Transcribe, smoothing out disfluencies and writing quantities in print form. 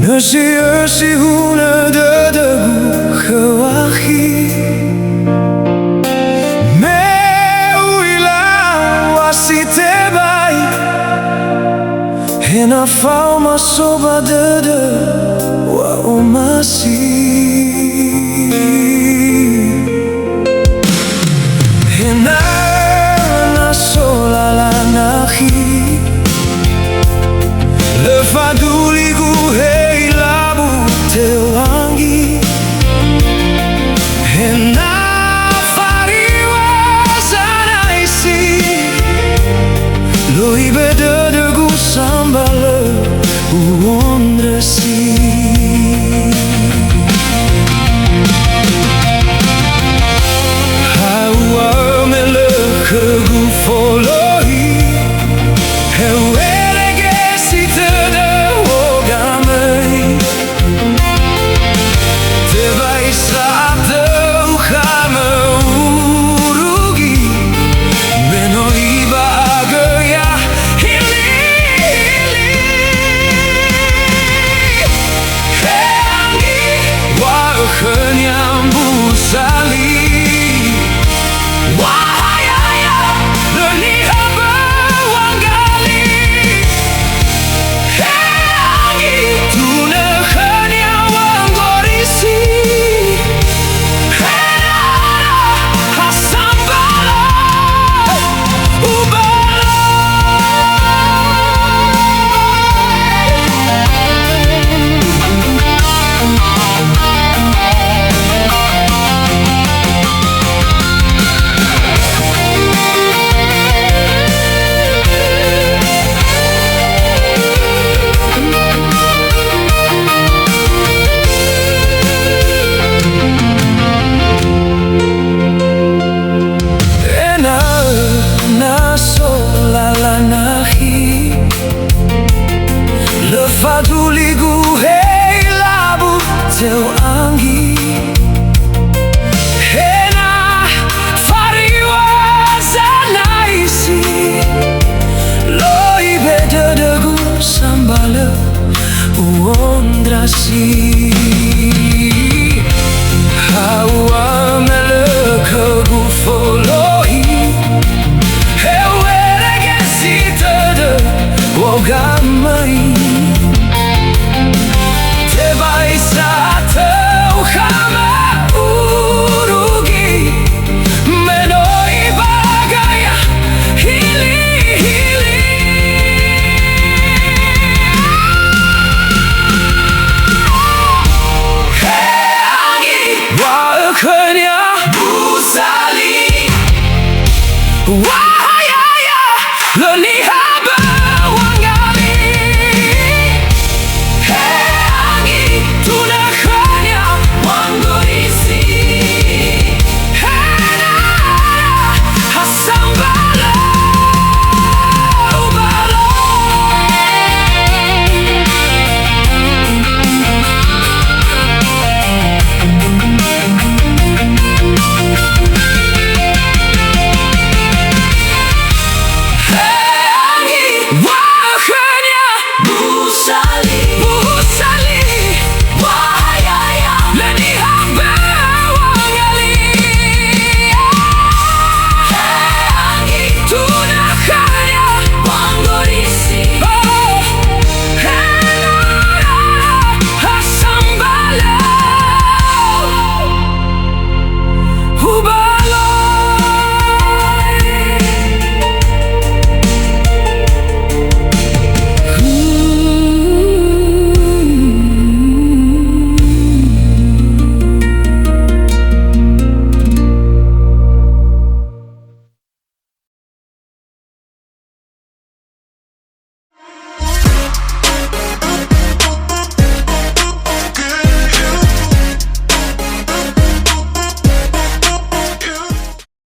Nasi huna dadagu kawahi Me uilang wasite bai Hena fauma soba dada wa umasi Hena nasola la nahi Le faduligu teu angi Hena fariwa zanaisi Lo ibeda de gu sambala uondrasi Hawa mele ke gu foloi Hewe legesi te de ogamei Faduligu hei labu teu angi Hena fariwa zanaisi Lo ibeda degu sambala uondrasi Hawa meleka gu foloi Hewe regesi tada wogamai Busali